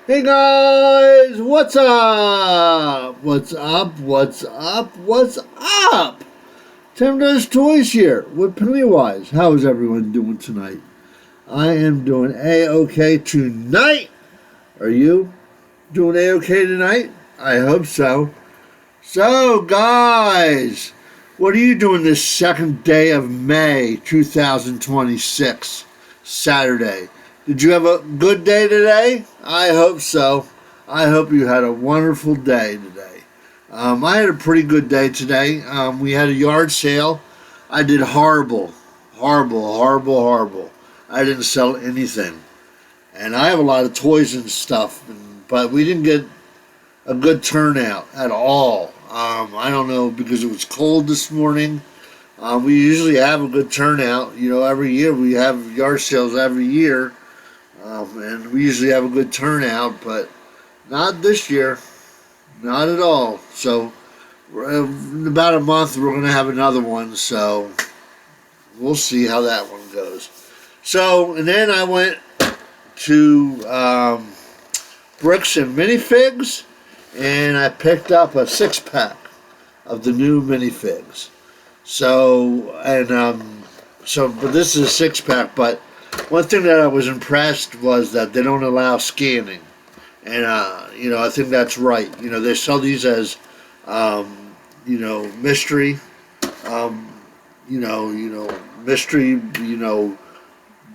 Hey guys, what's up? What's up? What's up? What's up? Tim Does Toys here with Pennywise. How is everyone doing tonight? I am doing A-OK tonight. Are you doing A-OK tonight? I hope so. So guys, what are you doing this second day of May 2026, Saturday? Did you have a good day today? I hope so. I hope you had a wonderful day today. I had a pretty good day today. We had a yard sale. I did horrible. I didn't sell anything. And I have a lot of toys and stuff, but we didn't get a good turnout at all. I don't know, because it was cold this morning. We usually have a good turnout. You know, every year we have yard sales every year. And we usually have a good turnout, but not this year. Not at all. So, in about a month, we're going to have another one. So, we'll see how that one goes. So, and then I went to Bricks and Minifigs, and I picked up a 6-pack of the new minifigs. So, but this is a 6-pack, but one thing that I was impressed was that they don't allow scanning, and I think that's right. They sell these as mystery, mystery,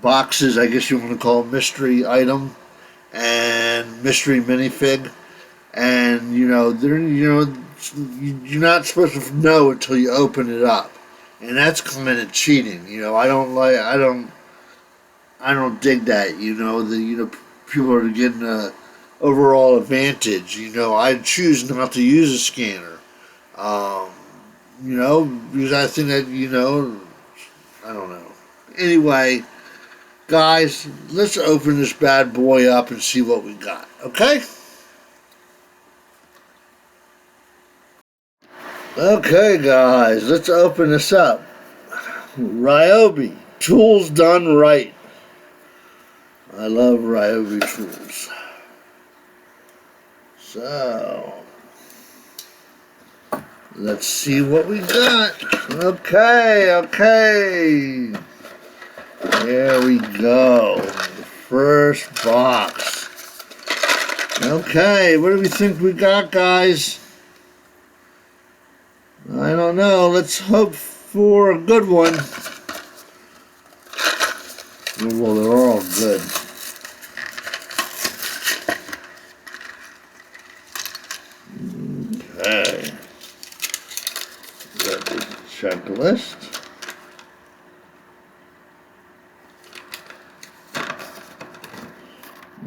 boxes. I guess you want to call them mystery item and mystery minifig, and you're not supposed to know until you open it up, and that's kind of cheating. I don't dig that. People are getting a overall advantage. I choose not to use a scanner. Because I think that I don't know. Anyway, guys, let's open this bad boy up and see what we got. Okay. Okay, guys, let's open this up. Ryobi, tools done right. I love Ryobi tools. So, let's see what we got. Okay. There we go. The first box. Okay, what do we think we got, guys? I don't know. Let's hope for a good one. Well, they're all good. Okay. Got the checklist.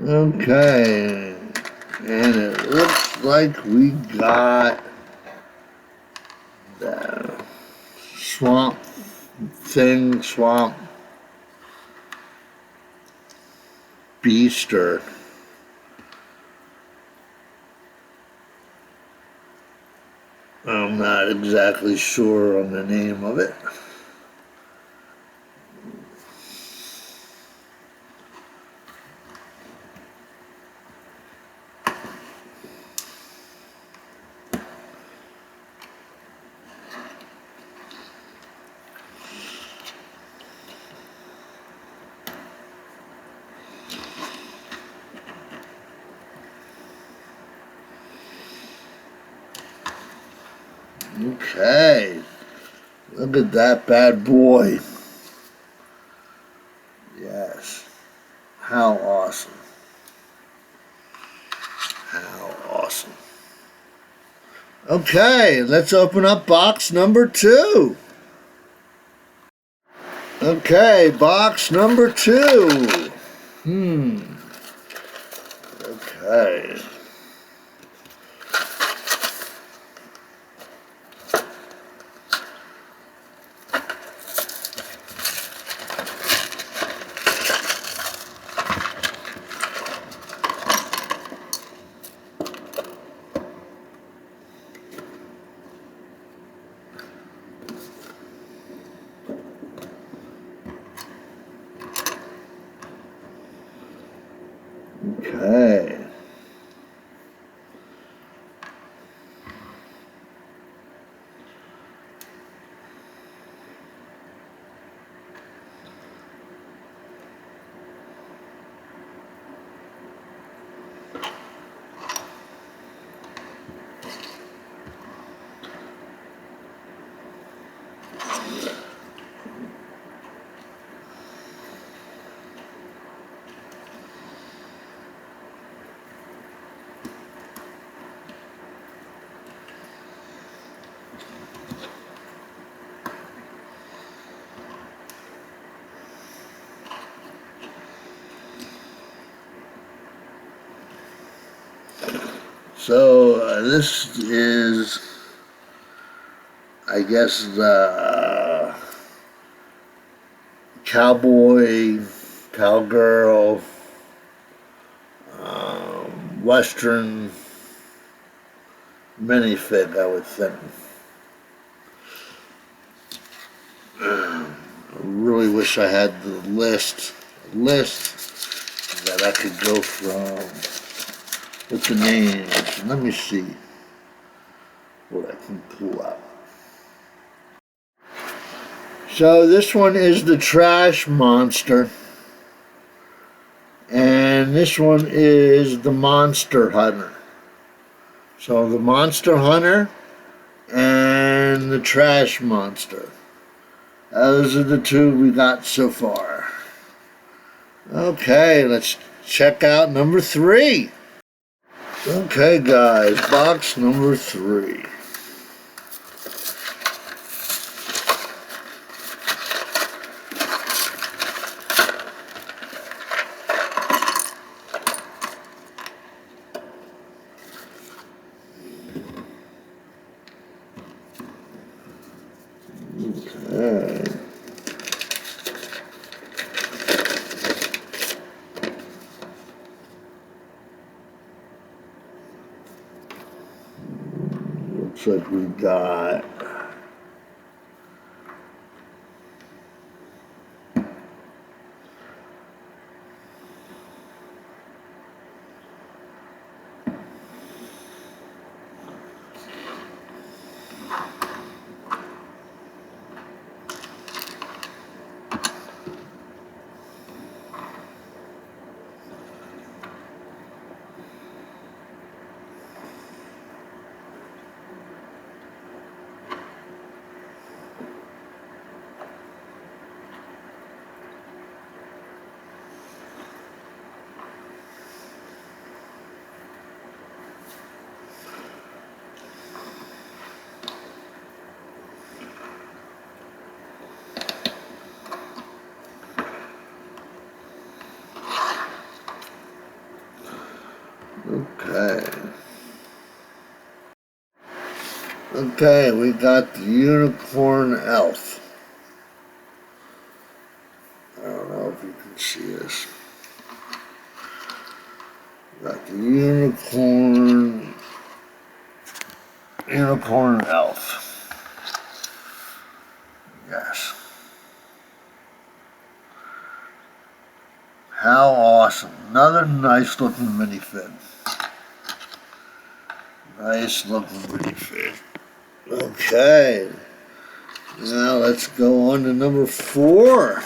Okay. And it looks like we got the swamp beaster. I'm not exactly sure on the name of it. Okay, look at that bad boy. Yes, how awesome. How awesome. Okay, let's open up box number 2. Okay, box number 2. Okay. Okay. So this is, I guess, the cowboy, cowgirl, Western minifig, I would think. I really wish I had the list that I could go from with the names. Let me see what I can pull out. So this one is the Trash Monster. And this one is the Monster Hunter. So the Monster Hunter and the Trash Monster. Those are the two we got so far. Okay, let's check out number 3. Okay guys, box number 3. Okay. Looks like we got Okay, we got the Unicorn Elf. I don't know if you can see this. Got the Unicorn Elf. Yes. How awesome. Another nice looking minifig. Nice looking minifig. Okay. Now let's go on to number 4.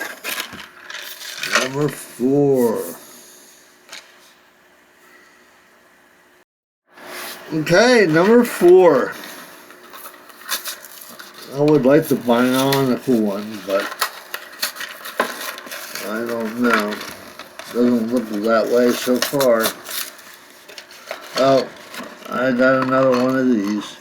Number 4. Okay, number 4. I would like the Bionicle one, but I don't know. Doesn't look that way so far. Oh, I got another one of these.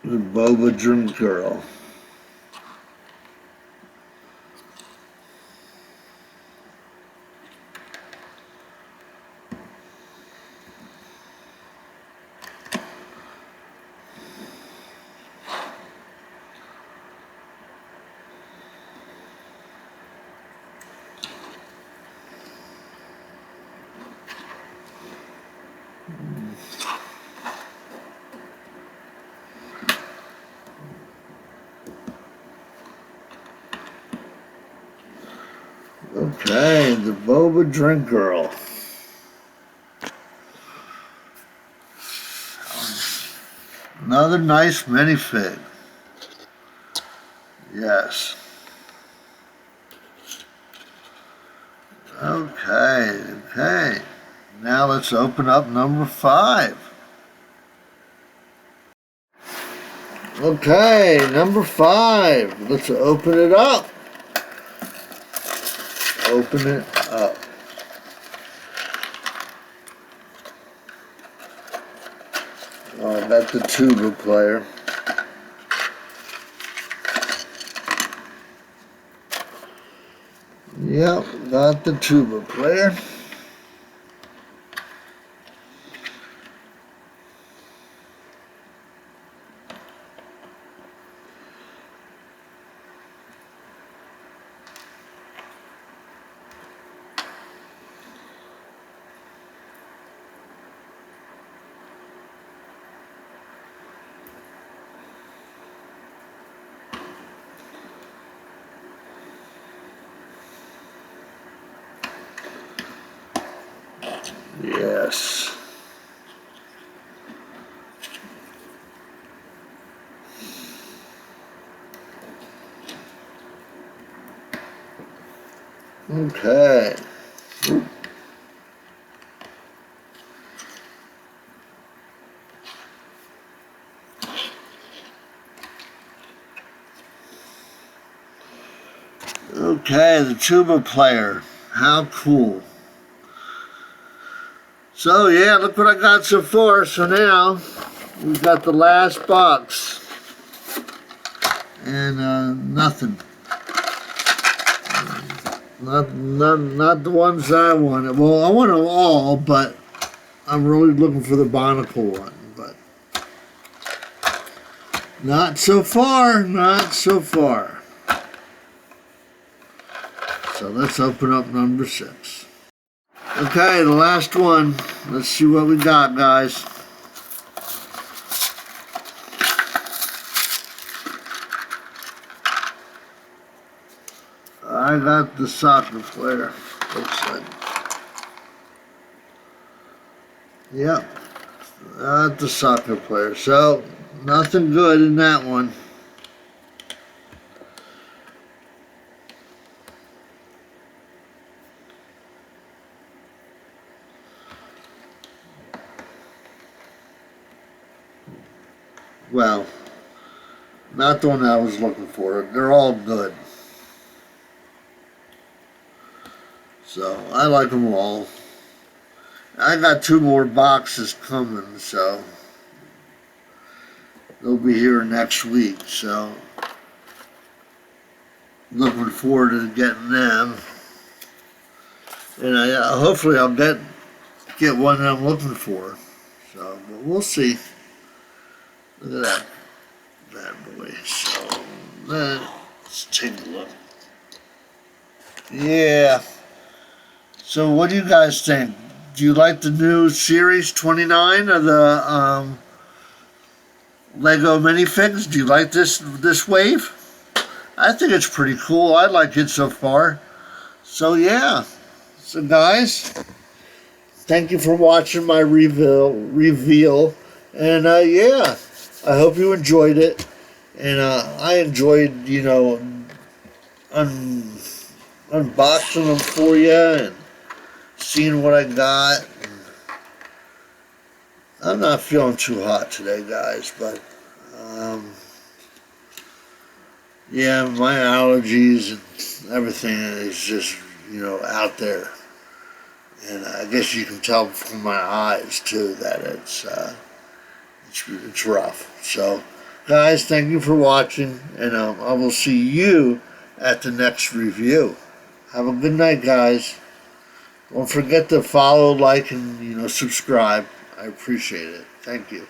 The Boba Drink Girl. Okay, the Boba Drink Girl. Another nice minifig. Yes. Okay. Now let's open up number 5. Okay, number 5. Let's open it up. Open it up. Oh, I got the Tuba Player. Yep, got the Tuba Player. Yes. Okay. Okay, the Tuba Player. How cool. So yeah, look what I got so far. So now we've got the last box, and nothing. Not the ones that I wanted. Well, I want them all, but I'm really looking for the Bionicle one. But not so far. Not so far. So let's open up number 6. Okay, the last one. Let's see what we got, guys. I got the soccer player. Looks like. Yep, got the soccer player. So nothing good in that one. Well, not the one I was looking for. They're all good. So, I like them all. I got 2 more boxes coming, so they'll be here next week. So, looking forward to getting them. And hopefully I'll get one that I'm looking for. So, but we'll see. Look at that bad boy. So, let's take a look. Yeah. So what do you guys think? Do you like the new Series 29 of the LEGO Minifigs? Do you like this wave? I think it's pretty cool. I like it so far. So yeah. So guys, thank you for watching my reveal. And yeah, I hope you enjoyed it. And I enjoyed, unboxing them for you and seeing what I got. I'm not feeling too hot today, guys, but yeah, my allergies and everything is just, out there. And I guess you can tell from my eyes too that it's rough. So, guys, thank you for watching, and I will see you at the next review. Have a good night, guys. Don't forget to follow, like, and subscribe. I appreciate it. Thank you.